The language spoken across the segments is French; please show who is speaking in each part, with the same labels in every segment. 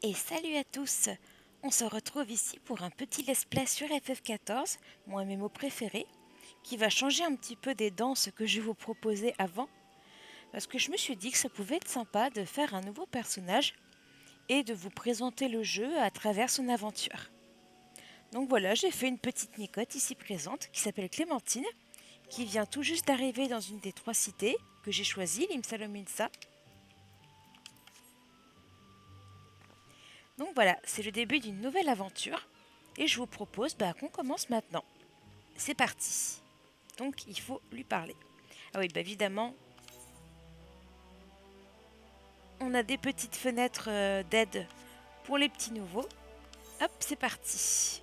Speaker 1: Et salut à tous! On se retrouve ici pour un petit let's play sur FF14, mon MMO préféré, qui va changer un petit peu des danses que je vous proposais avant, parce que je me suis dit que ça pouvait être sympa de faire un nouveau personnage et de vous présenter le jeu à travers son aventure. Donc voilà, j'ai fait une petite micotte ici présente qui s'appelle Clémentine, qui vient tout juste d'arriver dans une des 3 cités que j'ai choisies, Limsalominsa. Donc voilà, c'est le début d'une nouvelle aventure et je vous propose qu'on commence maintenant. C'est parti. Donc il faut lui parler. Ah oui, évidemment, on a des petites fenêtres d'aide pour les petits nouveaux. Hop, c'est parti.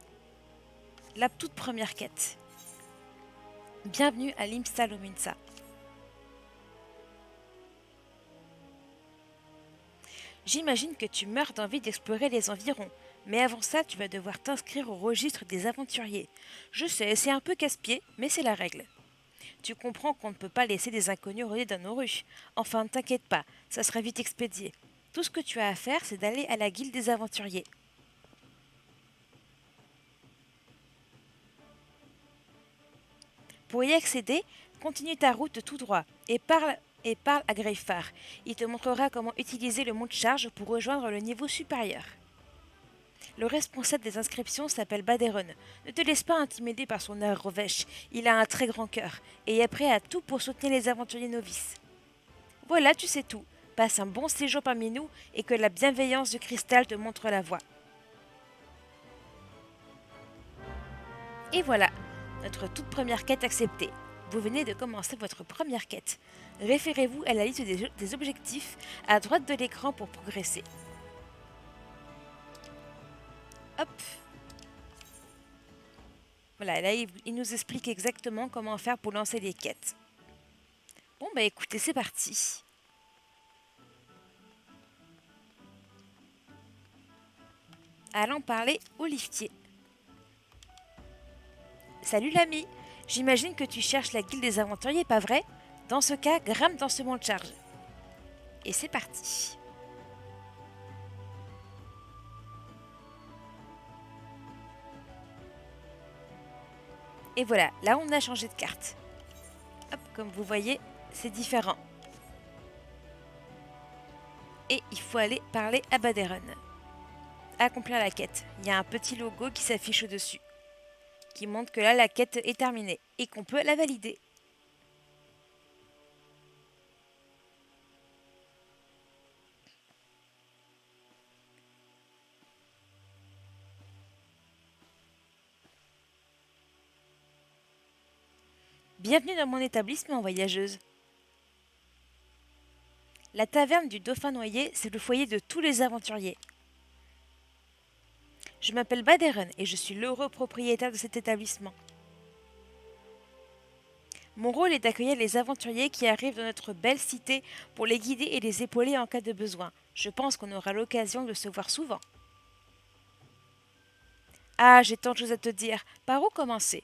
Speaker 1: La toute première quête. Bienvenue à Limsa-Lominsa. J'imagine que tu meurs d'envie d'explorer les environs, mais avant ça, tu vas devoir t'inscrire au registre des aventuriers. Je sais, c'est un peu casse-pied, mais c'est la règle. Tu comprends qu'on ne peut pas laisser des inconnus rôder dans nos rues. Enfin, ne t'inquiète pas, ça sera vite expédié. Tout ce que tu as à faire, c'est d'aller à la guilde des aventuriers. Pour y accéder, continue ta route tout droit et parle à Greyfar. Il te montrera comment utiliser le mont de charge pour rejoindre le niveau supérieur. Le responsable des inscriptions s'appelle Baderon. Ne te laisse pas intimider par son air revêche. Il a un très grand cœur et est prêt à tout pour soutenir les aventuriers novices. Voilà, tu sais tout. Passe un bon séjour parmi nous et que la bienveillance du cristal te montre la voie. Et voilà, notre toute première quête acceptée. Vous venez de commencer votre première quête. Référez-vous à la liste des objectifs à droite de l'écran pour progresser. Hop. Voilà, là il nous explique exactement comment faire pour lancer les quêtes. Bon écoutez, c'est parti. Allons parler au liftier. Salut l'ami, j'imagine que tu cherches la guilde des aventuriers, pas vrai? Dans ce cas, grimpe dans ce mont de charge. Et c'est parti. Et voilà, là on a changé de carte. Hop, comme vous voyez, c'est différent. Et il faut aller parler à Baderon. Accomplir la quête. Il y a un petit logo qui s'affiche au-dessus, qui montre que là la quête est terminée et qu'on peut la valider. Bienvenue dans mon établissement, voyageuse. La taverne du Dauphin Noyé, c'est le foyer de tous les aventuriers. Je m'appelle Baderon et je suis l'heureux propriétaire de cet établissement. Mon rôle est d'accueillir les aventuriers qui arrivent dans notre belle cité pour les guider et les épauler en cas de besoin. Je pense qu'on aura l'occasion de se voir souvent. Ah, j'ai tant de choses à te dire. Par où commencer?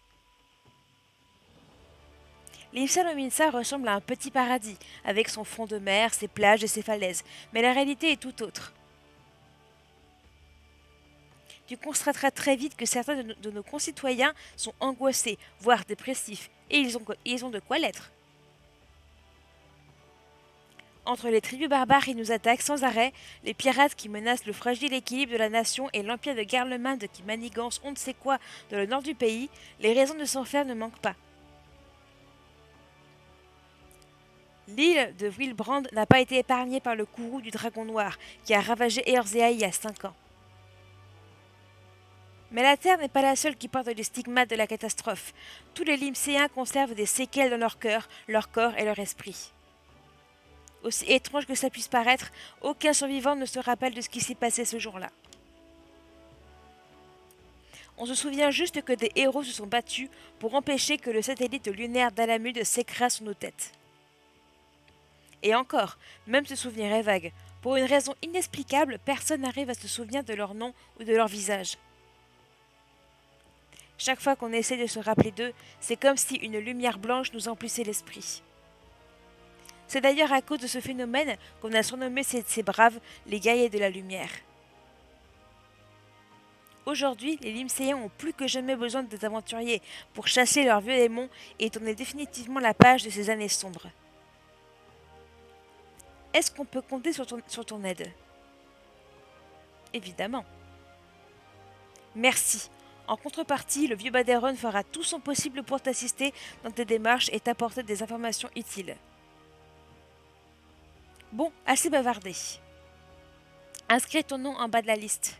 Speaker 1: L'Imsa ressemble à un petit paradis, avec son front de mer, ses plages et ses falaises, mais la réalité est tout autre. Tu constateras très vite que certains de nos concitoyens sont angoissés, voire dépressifs, et ils ont de quoi l'être. Entre les tribus barbares qui nous attaquent sans arrêt, les pirates qui menacent le fragile équilibre de la nation et l'empire de Garlemald qui manigance on ne sait quoi dans le nord du pays, les raisons de s'en faire ne manquent pas. L'île de Wilbrand n'a pas été épargnée par le courroux du dragon noir qui a ravagé Eorzea il y a 5 ans. Mais la Terre n'est pas la seule qui porte les stigmates de la catastrophe. Tous les Limséens conservent des séquelles dans leur cœur, leur corps et leur esprit. Aussi étrange que ça puisse paraître, aucun survivant ne se rappelle de ce qui s'est passé ce jour-là. On se souvient juste que des héros se sont battus pour empêcher que le satellite lunaire d'Alamud s'écrase sur nos têtes. Et encore, même ce souvenir est vague. Pour une raison inexplicable, personne n'arrive à se souvenir de leur nom ou de leur visage. Chaque fois qu'on essaie de se rappeler d'eux, c'est comme si une lumière blanche nous emplissait l'esprit. C'est d'ailleurs à cause de ce phénomène qu'on a surnommé ces braves les guerriers de la lumière. Aujourd'hui, les Limséens ont plus que jamais besoin des aventuriers pour chasser leurs vieux démons et tourner définitivement la page de ces années sombres. Est-ce qu'on peut compter sur ton aide? Évidemment. Merci. En contrepartie, le vieux Baderon fera tout son possible pour t'assister dans tes démarches et t'apporter des informations utiles. Bon, assez bavardé. Inscris ton nom en bas de la liste.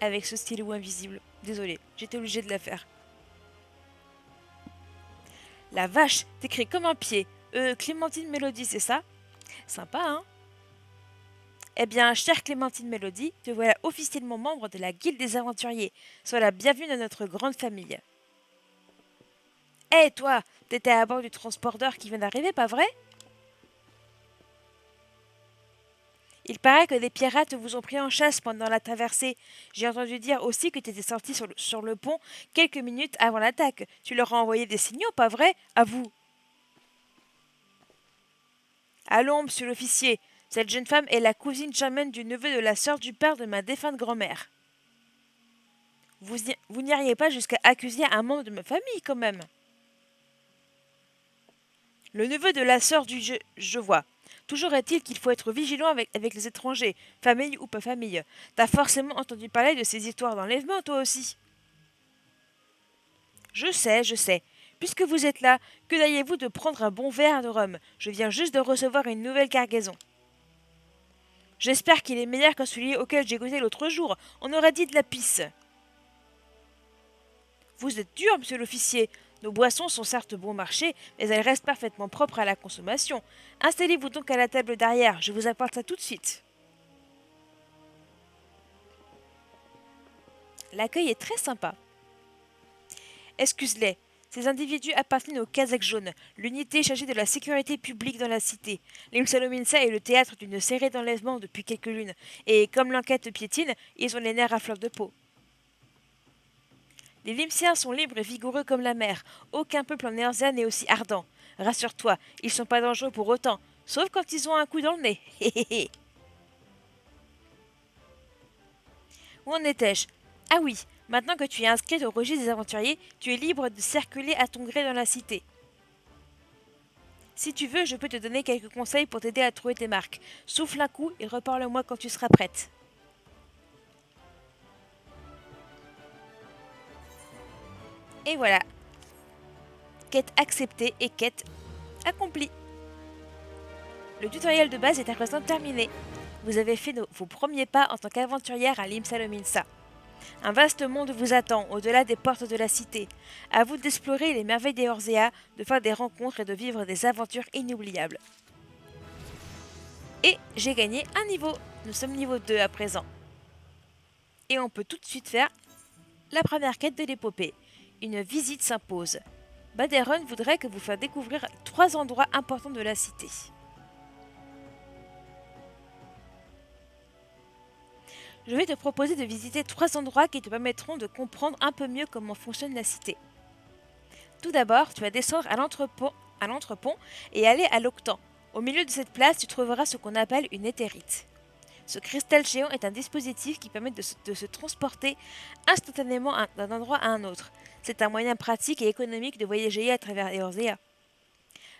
Speaker 1: Avec ce stylo invisible. Désolé, j'étais obligée de la faire. La vache, t'écris comme un pied. Clémentine Mélodie, c'est ça? Sympa, hein? Eh bien, chère Clémentine Mélodie, te voilà officiellement membre de la Guilde des Aventuriers. Sois la bienvenue dans notre grande famille. Hé, toi, t'étais à bord du transporteur qui vient d'arriver, pas vrai? Il paraît que des pirates vous ont pris en chasse pendant la traversée. J'ai entendu dire aussi que t'étais sorti sur le pont quelques minutes avant l'attaque. Tu leur as envoyé des signaux, pas vrai? À vous. Allons, monsieur l'officier. Cette jeune femme est la cousine germaine du neveu de la sœur du père de ma défunte grand-mère. Vous n'iriez pas jusqu'à accuser un membre de ma famille, quand même. Le neveu de la sœur du je vois. Toujours est-il qu'il faut être vigilant avec les étrangers, famille ou pas famille. T'as forcément entendu parler de ces histoires d'enlèvement, toi aussi. Je sais. Puisque vous êtes là, que diriez-vous de prendre un bon verre de rhum? Je viens juste de recevoir une nouvelle cargaison. J'espère qu'il est meilleur que celui auquel j'ai goûté l'autre jour. On aurait dit de la pisse. Vous êtes dur, monsieur l'officier. Nos boissons sont certes bon marché, mais elles restent parfaitement propres à la consommation. Installez-vous donc à la table derrière, je vous apporte ça tout de suite. L'accueil est très sympa. Excuse-les, ces individus appartiennent au Kazakh jaune, l'unité chargée de la sécurité publique dans la cité. L'île Salominsa est le théâtre d'une série d'enlèvements depuis quelques lunes, et comme l'enquête piétine, ils ont les nerfs à fleur de peau. Les Limsiens sont libres et vigoureux comme la mer. Aucun peuple en Erzia n'est aussi ardent. Rassure-toi, ils sont pas dangereux pour autant, sauf quand ils ont un coup dans le nez. Où en étais-je? Ah oui, maintenant que tu es inscrite au registre des aventuriers, tu es libre de circuler à ton gré dans la cité. Si tu veux, je peux te donner quelques conseils pour t'aider à trouver tes marques. Souffle un coup et reparle-moi quand tu seras prête. Et voilà. Quête acceptée et quête accomplie. Le tutoriel de base est à présent terminé. Vous avez fait vos premiers pas en tant qu'aventurière à Lim-Salominsa. Un vaste monde vous attend, au-delà des portes de la cité. À vous d'explorer les merveilles des Orzea, de faire des rencontres et de vivre des aventures inoubliables. Et j'ai gagné un niveau. Nous sommes niveau 2 à présent. Et on peut tout de suite faire la première quête de l'épopée. Une visite s'impose. Baderon voudrait que vous fassiez découvrir 3 endroits importants de la cité. Je vais te proposer de visiter 3 endroits qui te permettront de comprendre un peu mieux comment fonctionne la cité. Tout d'abord, tu vas descendre à l'entrepont et aller à l'Octan. Au milieu de cette place, tu trouveras ce qu'on appelle une éthérite. Ce cristal géant est un dispositif qui permet de se transporter instantanément d'un endroit à un autre. C'est un moyen pratique et économique de voyager à travers les Orzea.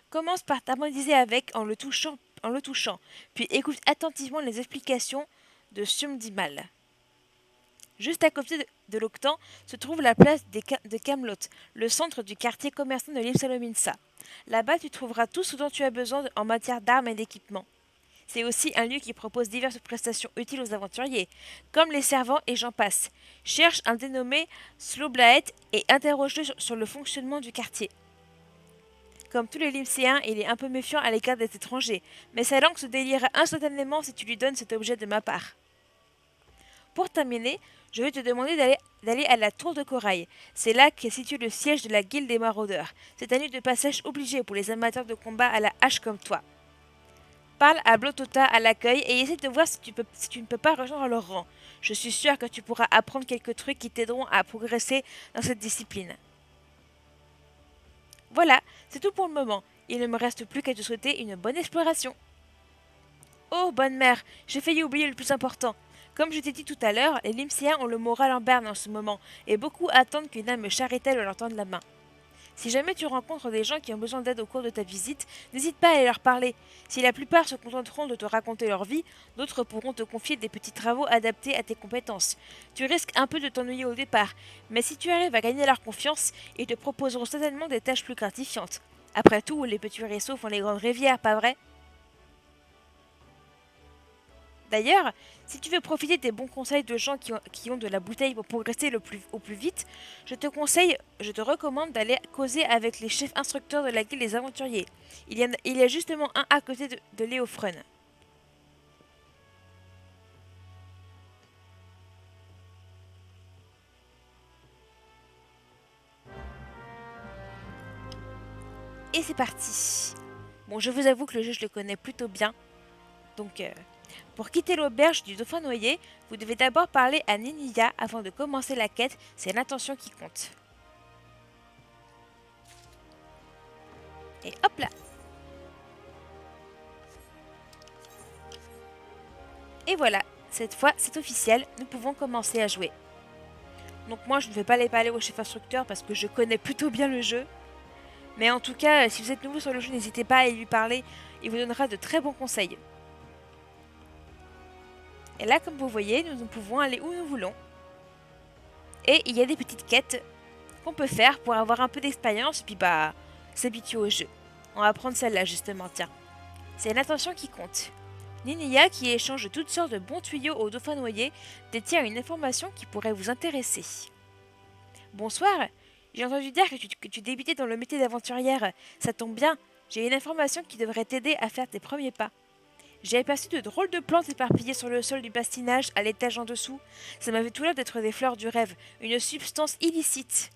Speaker 1: Commence par t'harmoniser avec en le touchant, puis écoute attentivement les explications de Sumdimal. Juste à côté de l'Octan se trouve la place de Camelot, le centre du quartier commerçant de l'île Salominsa. Là-bas, tu trouveras tout ce dont tu as besoin en matière d'armes et d'équipements. C'est aussi un lieu qui propose diverses prestations utiles aux aventuriers, comme les servants et j'en passe. Cherche un dénommé Sloblaet et interroge-le sur le fonctionnement du quartier. Comme tous les Limséens, il est un peu méfiant à l'égard des étrangers, mais sa langue se déliera instantanément si tu lui donnes cet objet de ma part. Pour terminer, je vais te demander d'aller à la tour de corail. C'est là qu'est situé le siège de la guilde des maraudeurs. C'est un lieu de passage obligé pour les amateurs de combat à la hache comme toi. Parle à Blotota à l'accueil et essaie de voir si tu ne peux pas rejoindre leur rang. Je suis sûre que tu pourras apprendre quelques trucs qui t'aideront à progresser dans cette discipline. Voilà, c'est tout pour le moment. Il ne me reste plus qu'à te souhaiter une bonne exploration. Oh, bonne mère, j'ai failli oublier le plus important. Comme je t'ai dit tout à l'heure, les Limsiens ont le moral en berne en ce moment, et beaucoup attendent qu'une âme charitable leur tende la main. Si jamais tu rencontres des gens qui ont besoin d'aide au cours de ta visite, n'hésite pas à aller leur parler. Si la plupart se contenteront de te raconter leur vie, d'autres pourront te confier des petits travaux adaptés à tes compétences. Tu risques un peu de t'ennuyer au départ, mais si tu arrives à gagner leur confiance, ils te proposeront certainement des tâches plus gratifiantes. Après tout, les petits ruisseaux font les grandes rivières, pas vrai? D'ailleurs, si tu veux profiter des bons conseils de gens qui ont de la bouteille pour progresser au plus vite, je te recommande d'aller causer avec les chefs instructeurs de la guilde des aventuriers. Il y a justement un à côté de Léofrun. Et c'est parti. Bon, je vous avoue que le jeu, je le connais plutôt bien. Donc, pour quitter l'auberge du Dauphin Noyé, vous devez d'abord parler à Niniya avant de commencer la quête, c'est l'intention qui compte. Et hop là. Et voilà, cette fois c'est officiel, nous pouvons commencer à jouer. Donc moi je ne vais pas aller parler au chef instructeur parce que je connais plutôt bien le jeu. Mais en tout cas, si vous êtes nouveau sur le jeu, n'hésitez pas à aller lui parler, il vous donnera de très bons conseils. Et là, comme vous voyez, nous pouvons aller où nous voulons. Et il y a des petites quêtes qu'on peut faire pour avoir un peu d'expérience, puis bah, s'habituer au jeu. On va prendre celle-là justement, tiens. C'est l'intention qui compte. Niniya, qui échange toutes sortes de bons tuyaux au Dauphin Noyé, détient une information qui pourrait vous intéresser. Bonsoir, j'ai entendu dire que tu débutais dans le métier d'aventurière. Ça tombe bien, j'ai une information qui devrait t'aider à faire tes premiers pas. J'ai aperçu de drôles de plantes éparpillées sur le sol du bastinage à l'étage en dessous. Ça m'avait tout l'air d'être des fleurs du rêve, une substance illicite.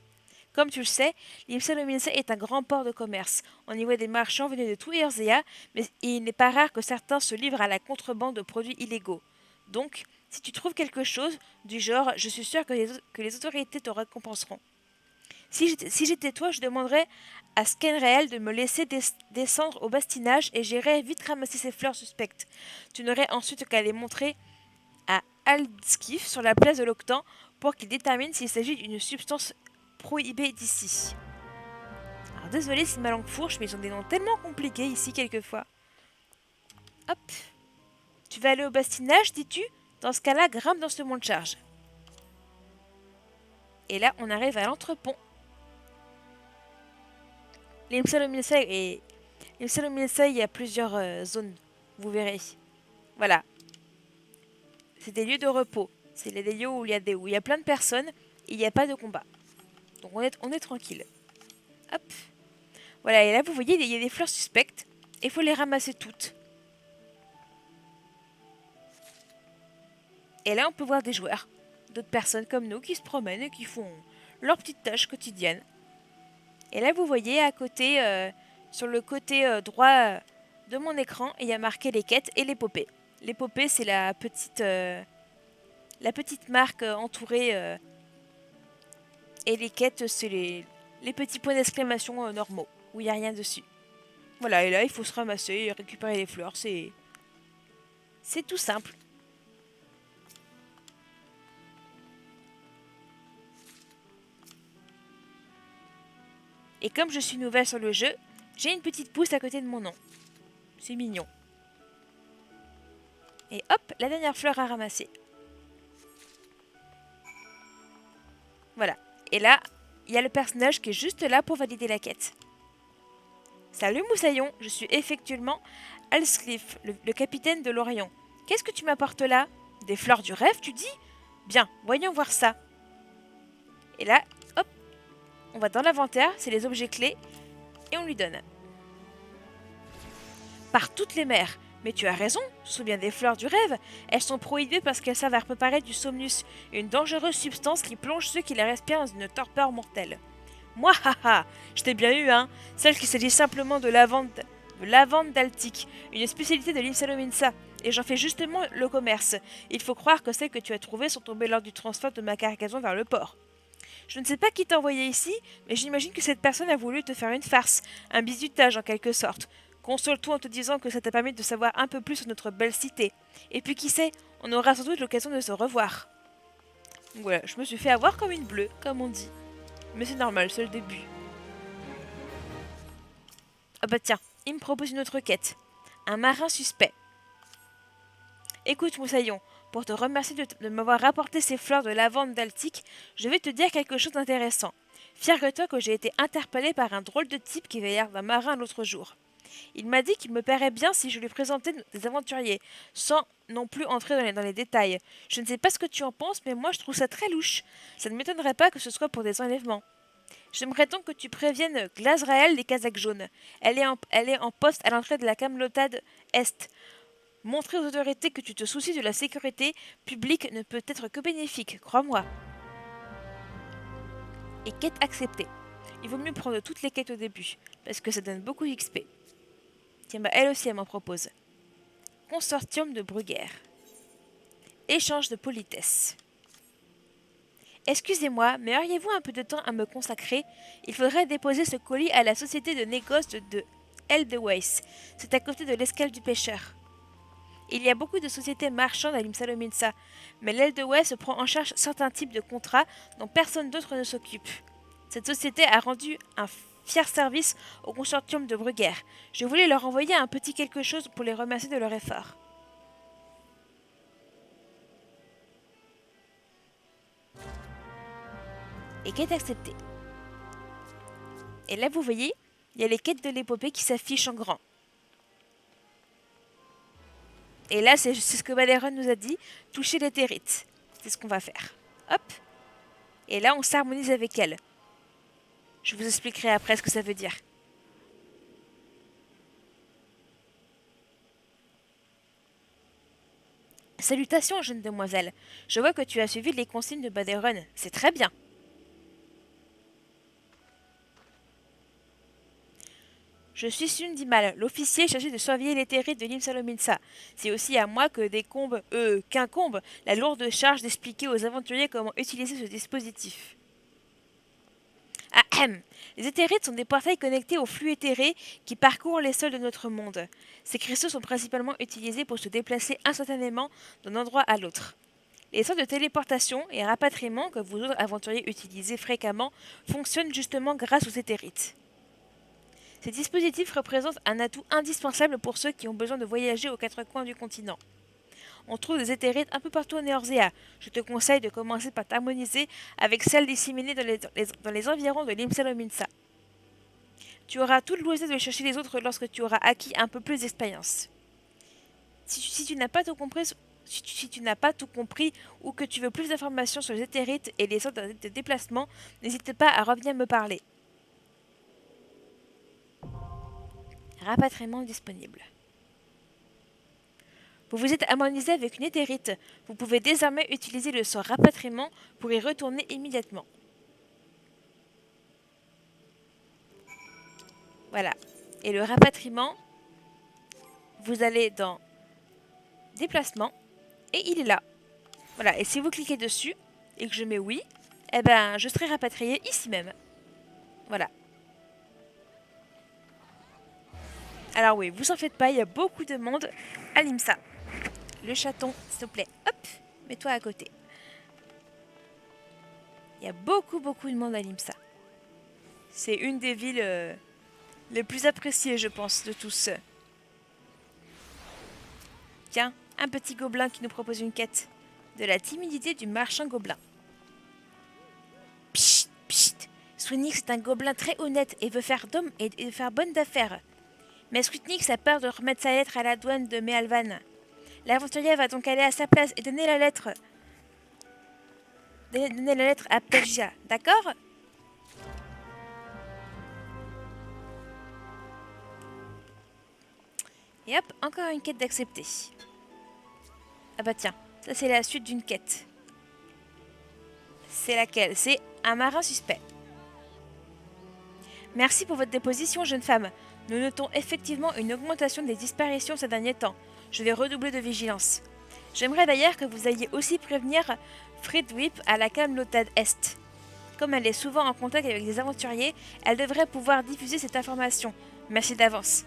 Speaker 1: Comme tu le sais, l'Imsalomilsa est un grand port de commerce. On y voit des marchands venus de tout Erzea, mais il n'est pas rare que certains se livrent à la contrebande de produits illégaux. Donc, si tu trouves quelque chose du genre, je suis sûre que les autorités te récompenseront. Si j'étais toi, je demanderais à Skenreel de me laisser descendre au bastinage et j'irais vite ramasser ces fleurs suspectes. Tu n'aurais ensuite qu'à les montrer à Aldskif sur la place de l'Octan pour qu'il détermine s'il s'agit d'une substance prohibée d'ici. Alors désolé si ma langue fourche, mais ils ont des noms tellement compliqués ici quelquefois. Hop. Tu vas aller au bastinage, dis-tu? Dans ce cas-là, grimpe dans ce mont de charge. Et là, on arrive à l'entrepont. L'Imsalomilsa, il y a plusieurs zones, vous verrez. Voilà. C'est des lieux de repos. C'est des lieux où il y a plein de personnes et il n'y a pas de combat. Donc on est tranquille. Hop. Voilà, et là vous voyez, il y a des fleurs suspectes. Et il faut les ramasser toutes. Et là on peut voir des joueurs. D'autres personnes comme nous qui se promènent et qui font leurs petites tâches quotidiennes. Et là vous voyez à côté, sur le côté droit de mon écran, il y a marqué les quêtes et l'épopée. L'épopée c'est la petite marque entourée... et les quêtes, c'est les petits points d'exclamation normaux, où il n'y a rien dessus. Voilà, et là, il faut se ramasser et récupérer les fleurs, c'est tout simple. Et comme je suis nouvelle sur le jeu, j'ai une petite pousse à côté de mon nom. C'est mignon. Et hop, la dernière fleur à ramasser. Voilà. Et là, il y a le personnage qui est juste là pour valider la quête. Salut Moussaillon, je suis effectivement Alscliffe, le capitaine de l'Orion. Qu'est-ce que tu m'apportes là? Des fleurs du rêve, tu dis? Bien, voyons voir ça. Et là, hop, on va dans l'inventaire, c'est les objets clés, et on lui donne. Par toutes les mers. Mais tu as raison, ce sont bien des fleurs du rêve. Elles sont prohibées parce qu'elles servent à préparer du somnus, une dangereuse substance qui plonge ceux qui les respirent dans une torpeur mortelle. Moi, haha, je t'ai bien eu, hein. Celle qu'il s'agit simplement de lavande d'Altique, une spécialité de l'Imsalominsa, et j'en fais justement le commerce. Il faut croire que celles que tu as trouvées sont tombées lors du transfert de ma cargaison vers le port. Je ne sais pas qui t'a envoyé ici, mais j'imagine que cette personne a voulu te faire une farce, un bizutage en quelque sorte. Console-toi en te disant que ça t'a permis de savoir un peu plus sur notre belle cité. Et puis qui sait, on aura sans doute l'occasion de se revoir. Donc voilà, je me suis fait avoir comme une bleue, comme on dit. Mais c'est normal, c'est le début. Ah bah tiens, il me propose une autre quête. Un marin suspect. Écoute, Moussaillon, pour te remercier de m'avoir rapporté ces fleurs de lavande d'Altique, je vais te dire quelque chose d'intéressant. Figure-toi que j'ai été interpellé par un drôle de type qui avait l'air d'un marin l'autre jour. Il m'a dit qu'il me paierait bien si je lui présentais des aventuriers, sans non plus entrer dans les détails. Je ne sais pas ce que tu en penses, mais moi je trouve ça très louche. Ça ne m'étonnerait pas que ce soit pour des enlèvements. J'aimerais donc que tu préviennes Glazrael des Casaques jaunes. Elle est en poste à l'entrée de la Camelotade Est. Montrer aux autorités que tu te soucies de la sécurité publique ne peut être que bénéfique, crois-moi. Et quête acceptée. Il vaut mieux prendre toutes les quêtes au début, parce que ça donne beaucoup d'XP. Tiens, bah elle aussi elle m'en propose. Consortium de Bruguère. Échange de politesse. Excusez-moi, mais auriez-vous un peu de temps à me consacrer? Il faudrait déposer ce colis à la société de négoce de Eldeways. C'est à côté de l'escale du pêcheur. Il y a beaucoup de sociétés marchandes à Limsalominsa, mais l'Eldeways prend en charge certains types de contrats dont personne d'autre ne s'occupe. Cette société a rendu un fier service au consortium de Bruguère. Je voulais leur envoyer un petit quelque chose pour les remercier de leur effort. Et quête acceptée. Et là, vous voyez, il y a les quêtes de l'épopée qui s'affichent en grand. Et là, c'est ce que Baderon nous a dit, toucher l'éthérite. C'est ce qu'on va faire. Hop. Et là, on s'harmonise avec elle. Je vous expliquerai après ce que ça veut dire. Salutations, jeune demoiselle. Je vois que tu as suivi les consignes de Baderon. C'est très bien. Je suis Sundimal, l'officier chargé de surveiller les terrils de Limsalominsa. C'est aussi à moi qu'incombe la lourde charge d'expliquer aux aventuriers comment utiliser ce dispositif. Ahem. Les éthérites sont des portails connectés au flux éthéré qui parcourent les sols de notre monde. Ces cristaux sont principalement utilisés pour se déplacer instantanément d'un endroit à l'autre. Les sorts de téléportation et rapatriement que vous autres aventuriers utilisez fréquemment fonctionnent justement grâce aux éthérites. Ces dispositifs représentent un atout indispensable pour ceux qui ont besoin de voyager aux quatre coins du continent. On trouve des éthérites un peu partout en Eorzea. Je te conseille de commencer par t'harmoniser avec celles disséminées dans les environs de Limsalominsa. Tu auras tout le loisir de chercher les autres lorsque tu auras acquis un peu plus d'expérience. Si tu n'as pas tout compris ou que tu veux plus d'informations sur les éthérites et les sortes de déplacement, n'hésite pas à revenir me parler. Rapatriement disponible. Vous vous êtes harmonisé avec une éthérite. Vous pouvez désormais utiliser le sort rapatriement pour y retourner immédiatement. Voilà. Et le rapatriement, vous allez dans déplacement et il est là. Voilà. Et si vous cliquez dessus et que je mets oui, eh ben je serai rapatrié ici même. Voilà. Alors oui, vous en faites pas, il y a beaucoup de monde à Limsa. Le chaton, s'il te plaît, hop, mets-toi à côté. Il y a beaucoup de monde à Limsa. C'est une des villes les plus appréciées, je pense, de tous. Tiens, un petit gobelin qui nous propose une quête. De la timidité du marchand gobelin. Psst, psst. Swinix est un gobelin très honnête et veut faire bonne d'affaires. Mais Squitnix a peur de remettre sa lettre à la douane de Mealvan. L'aventurier va donc aller à sa place et donner la lettre. Donner la lettre à Pelgia, d'accord? Et hop, encore une quête d'accepter. Ah bah tiens, ça c'est la suite d'une quête. C'est laquelle? C'est un marin suspect. Merci pour votre déposition, jeune femme. Nous notons effectivement une augmentation des disparitions ces derniers temps. Je vais redoubler de vigilance. J'aimerais d'ailleurs que vous alliez aussi prévenir Fridwip à la Camelotade Est. Comme elle est souvent en contact avec des aventuriers, elle devrait pouvoir diffuser cette information. Merci d'avance.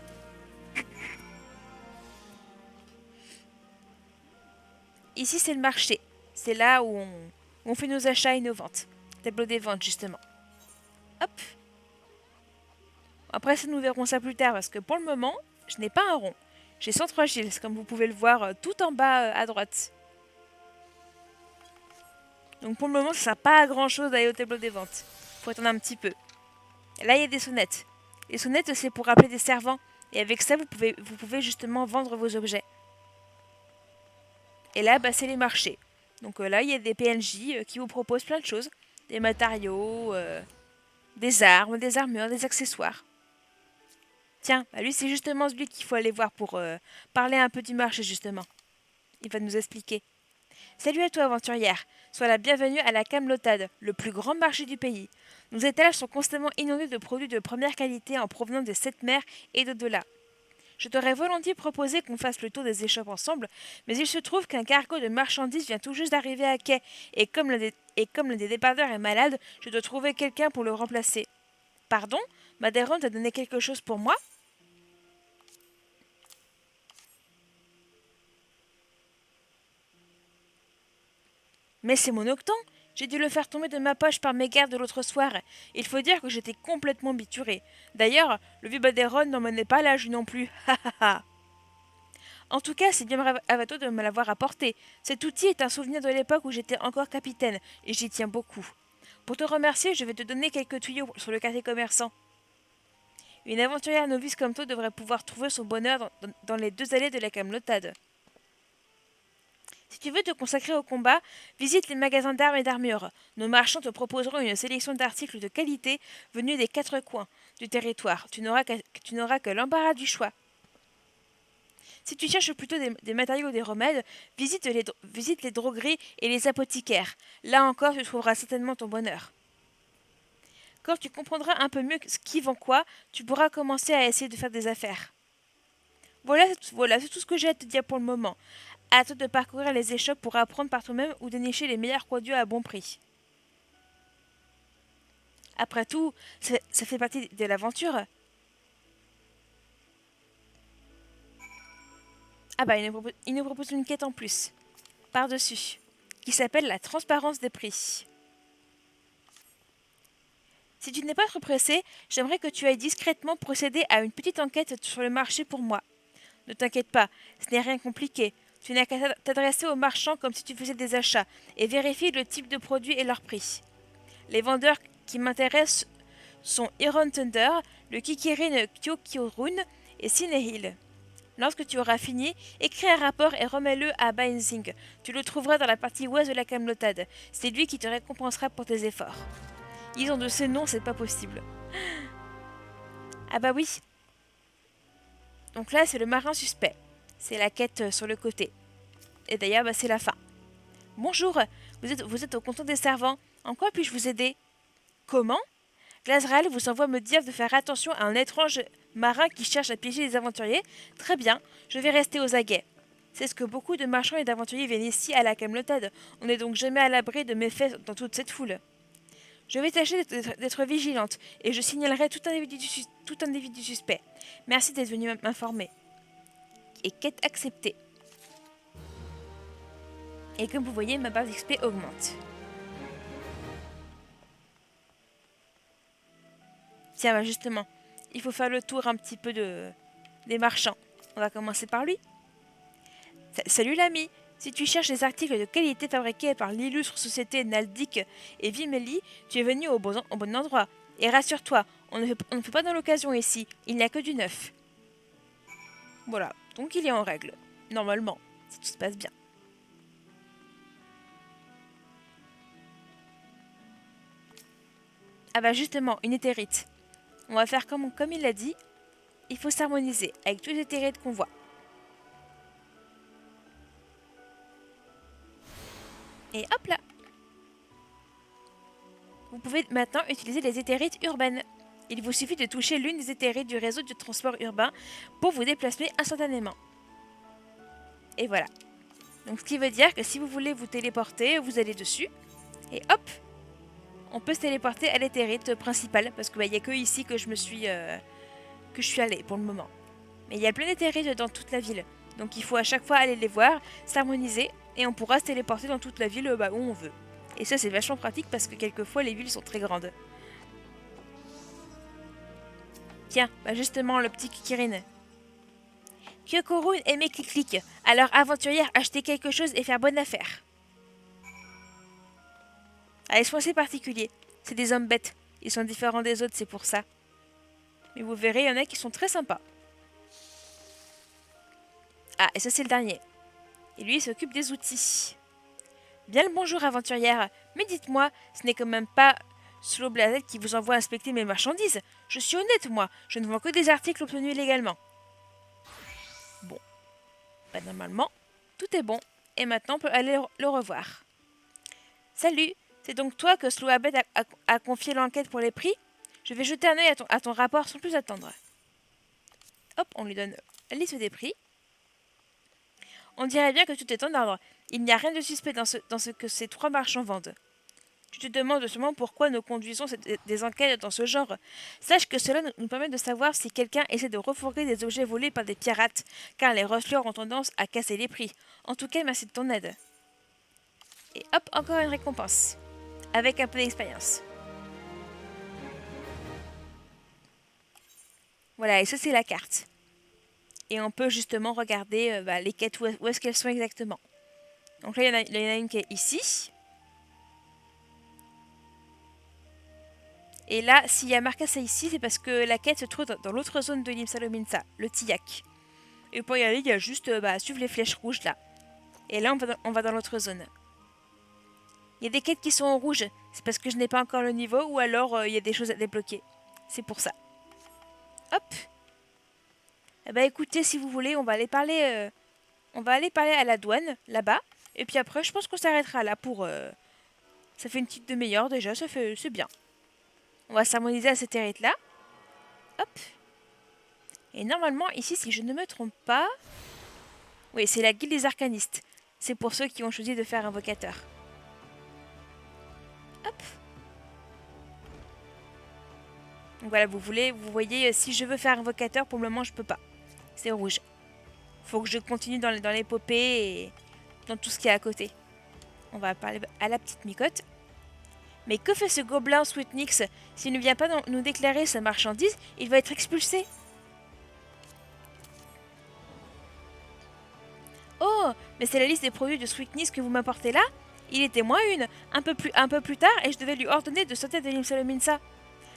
Speaker 1: Ici, c'est le marché. C'est là où on fait nos achats et nos ventes. Tableau des ventes, justement. Hop. Après, ça, nous verrons ça plus tard, parce que pour le moment, je n'ai pas un rond. J'ai 103 shields, comme vous pouvez le voir tout en bas à droite. Donc pour le moment, ça ne sert pas à grand chose d'aller au tableau des ventes. Faut attendre un petit peu. Et là, il y a des sonnettes. Les sonnettes, c'est pour appeler des servants. Et avec ça, vous pouvez justement vendre vos objets. Et là, bah, c'est les marchés. Donc là, il y a des PNJ qui vous proposent plein de choses. Des matériaux, des armes, des armures, des accessoires. Tiens, bah lui, c'est justement celui qu'il faut aller voir pour parler un peu du marché, justement. Il va nous expliquer. Salut à toi, aventurière. Sois la bienvenue à la Camelotade, le plus grand marché du pays. Nos étalages sont constamment inondés de produits de première qualité en provenance des 7 mers et d'au-delà. Je t'aurais volontiers proposé qu'on fasse le tour des échoppes ensemble, mais il se trouve qu'un cargo de marchandises vient tout juste d'arriver à quai, et comme l'un des débardeurs est malade, je dois trouver quelqu'un pour le remplacer. Pardon? Maderon t'a donné quelque chose pour moi? Mais c'est mon octant. J'ai dû le faire tomber de ma poche par mégarde de l'autre soir. Il faut dire que j'étais complètement bituré. D'ailleurs, le vieux Baderon n'en menait pas l'âge non plus. Ha ha ha. En tout cas, c'est bien brave à toi de me l'avoir apporté. Cet outil est un souvenir de l'époque où j'étais encore capitaine, et j'y tiens beaucoup. Pour te remercier, je vais te donner quelques tuyaux sur le quartier commerçant. Une aventurière novice comme toi devrait pouvoir trouver son bonheur dans les 2 allées de la Camelotade. Si tu veux te consacrer au combat, visite les magasins d'armes et d'armures. Nos marchands te proposeront une sélection d'articles de qualité venus des 4 coins du territoire. Tu n'auras que l'embarras du choix. Si tu cherches plutôt des matériaux ou des remèdes, visite les drogueries et les apothicaires. Là encore, tu trouveras certainement ton bonheur. Quand tu comprendras un peu mieux ce qui vend quoi, tu pourras commencer à essayer de faire des affaires. Voilà, c'est tout ce que j'ai à te dire pour le moment. À toi de parcourir les échoppes pour apprendre par toi-même ou dénicher les meilleurs produits à bon prix. Après tout, ça fait partie de l'aventure. Ah bah, il nous propose une quête en plus, par-dessus, qui s'appelle la transparence des prix. Si tu n'es pas trop pressé, j'aimerais que tu ailles discrètement procéder à une petite enquête sur le marché pour moi. Ne t'inquiète pas, ce n'est rien compliqué. Tu n'as qu'à t'adresser aux marchands comme si tu faisais des achats et vérifier le type de produit et leur prix. Les vendeurs qui m'intéressent sont Iron Thunder, le Kikirin Kyokyorun et Sinehil. Lorsque tu auras fini, écris un rapport et remets-le à Bainzing. Tu le trouveras dans la partie ouest de la Camelotade. C'est lui qui te récompensera pour tes efforts. Ils ont de ces noms, c'est pas possible. Ah bah oui. Donc là, c'est le marin suspect. C'est la quête sur le côté. Et d'ailleurs, bah, c'est la fin. Bonjour, vous êtes au comptoir des servants. En quoi puis-je vous aider? Comment? Glazrael vous envoie me dire de faire attention à un étrange marin qui cherche à piéger les aventuriers. Très bien, je vais rester aux aguets. C'est ce que beaucoup de marchands et d'aventuriers viennent ici à la Camelotade. On n'est donc jamais à l'abri de méfaits dans toute cette foule. Je vais tâcher d'être vigilante et je signalerai tout individu suspect. Merci d'être venu m'informer. Et quête acceptée. Et comme vous voyez, ma barre d'XP augmente. Tiens, bah justement, il faut faire le tour un petit peu des marchands. On va commencer par lui. Salut l'ami. Si tu cherches des articles de qualité fabriqués par l'illustre société Naldic et Vimeli, tu es venu au bon endroit. Et rassure-toi, on ne fait pas dans l'occasion ici, il n'y a que du neuf. Voilà, donc il est en règle. Normalement, si tout se passe bien. Ah bah justement, une éthérite. On va faire comme il l'a dit, il faut s'harmoniser avec tous les éthérites qu'on voit. Et hop là! Vous pouvez maintenant utiliser les éthérites urbaines. Il vous suffit de toucher l'une des éthérites du réseau de transport urbain pour vous déplacer instantanément. Et voilà. Donc ce qui veut dire que si vous voulez vous téléporter, vous allez dessus. Et hop! On peut se téléporter à l'éthérite principale. Parce qu'il n'y a que ici que je suis allée pour le moment. Mais il y a plein d'éthérites dans toute la ville. Donc il faut à chaque fois aller les voir, s'harmoniser, et on pourra se téléporter dans toute la ville où on veut. Et ça c'est vachement pratique parce que quelquefois les villes sont très grandes. Tiens, justement le petit Kikirin. Kyokorun aimait Clic-Clic, alors aventurière, acheter quelque chose et faire bonne affaire. Ah, ils sont assez particuliers. C'est des hommes bêtes. Ils sont différents des autres, c'est pour ça. Mais vous verrez, il y en a qui sont très sympas. Ah, et ça c'est le dernier. Et lui, il s'occupe des outils. Bien le bonjour, aventurière. Mais dites-moi, ce n'est quand même pas Slow Blazette qui vous envoie inspecter mes marchandises. Je suis honnête, moi. Je ne vends que des articles obtenus légalement. Bon. Normalement, tout est bon. Et maintenant, on peut aller le revoir. Salut, c'est donc toi que Slow Abed a confié l'enquête pour les prix? Je vais jeter un œil à ton rapport sans plus attendre. Hop, on lui donne la liste des prix. On dirait bien que tout est en ordre. Il n'y a rien de suspect dans ce que ces 3 marchands vendent. Tu te demandes seulement pourquoi nous conduisons des enquêtes dans ce genre. Sache que cela nous permet de savoir si quelqu'un essaie de refourguer des objets volés par des pirates, car les rustlers ont tendance à casser les prix. En tout cas, merci de ton aide. Et hop, encore une récompense. Avec un peu d'expérience. Voilà, et ça c'est la carte. Et on peut justement regarder les quêtes, où est-ce qu'elles sont exactement. Donc là, il y en a une qui est ici. Et là, s'il y a marqué ça ici, c'est parce que la quête se trouve dans l'autre zone de l'île Salominsa, le Tillac. Et pour y aller, il y a juste suivre les flèches rouges là. Et là, on va dans l'autre zone. Il y a des quêtes qui sont en rouge, c'est parce que je n'ai pas encore le niveau, ou alors il y a des choses à débloquer. C'est pour ça. Hop. Écoutez, si vous voulez, on va aller parler à la douane, là-bas. Et puis après, je pense qu'on s'arrêtera là pour... Ça fait une petite demi-heure déjà, c'est bien. On va s'harmoniser à cette hérite là. Hop. Et normalement, ici, si je ne me trompe pas... Oui, c'est la guilde des arcanistes. C'est pour ceux qui ont choisi de faire invocateur. Hop. Donc voilà, vous voyez, si je veux faire invocateur, pour le moment, je peux pas. C'est rouge. Faut que je continue dans l'épopée et dans tout ce qui est à côté. On va parler à la petite micotte. Mais que fait ce gobelin Sweetnix? S'il ne vient pas nous déclarer sa marchandise, il va être expulsé. Oh, mais c'est la liste des produits de Sweetnix que vous m'apportez là? Il était moins une, un peu plus tard, et je devais lui ordonner de sortir de l'île Salominsa.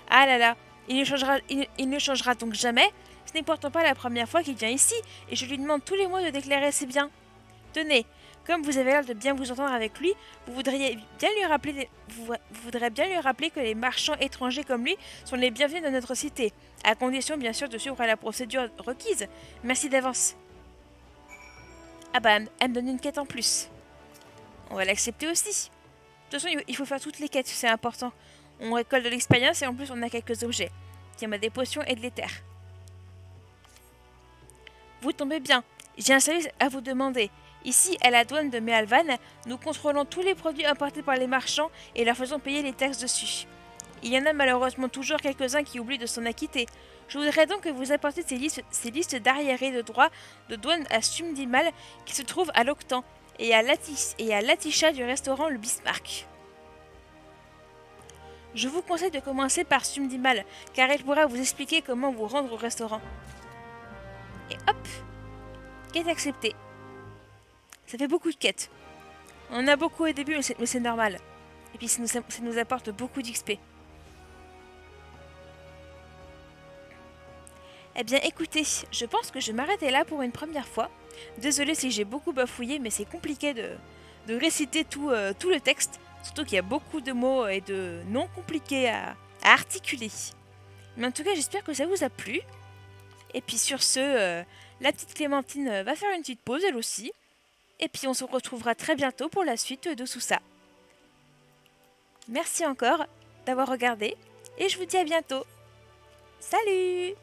Speaker 1: Ah là là, il ne changera donc jamais. Ce n'est pourtant pas la première fois qu'il vient ici, et je lui demande tous les mois de déclarer ses biens. Tenez, comme vous avez l'air de bien vous entendre avec lui, vous voudrez bien lui rappeler que les marchands étrangers comme lui sont les bienvenus dans notre cité, à condition bien sûr de suivre la procédure requise. Merci d'avance. Ah elle me donne une quête en plus. On va l'accepter aussi. De toute façon, il faut faire toutes les quêtes, c'est important. On récolte de l'expérience et en plus on a quelques objets. Tiens, des potions et de l'éther. Vous tombez bien, j'ai un service à vous demander. Ici, à la douane de Mealvan, nous contrôlons tous les produits importés par les marchands et leur faisons payer les taxes dessus. Il y en a malheureusement toujours quelques-uns qui oublient de s'en acquitter. Je voudrais donc que vous apportiez ces listes d'arriérés de droits de douane à Sumdimal qui se trouvent à l'Octan et à Latisha du restaurant le Bismarck. Je vous conseille de commencer par Sumdimal, car elle pourra vous expliquer comment vous rendre au restaurant. Et hop, quête acceptée. Ça fait beaucoup de quêtes. On en a beaucoup au début, mais c'est normal. Et puis ça nous apporte beaucoup d'XP. Eh bien écoutez, je pense que je vais m'arrêter là pour une première fois. Désolée si j'ai beaucoup bafouillé, mais c'est compliqué de réciter tout le texte. Surtout qu'il y a beaucoup de mots et de noms compliqués à articuler. Mais en tout cas, j'espère que ça vous a plu. Et puis sur ce, la petite Clémentine va faire une petite pause elle aussi. Et puis on se retrouvera très bientôt pour la suite de tout ça. Merci encore d'avoir regardé et je vous dis à bientôt. Salut!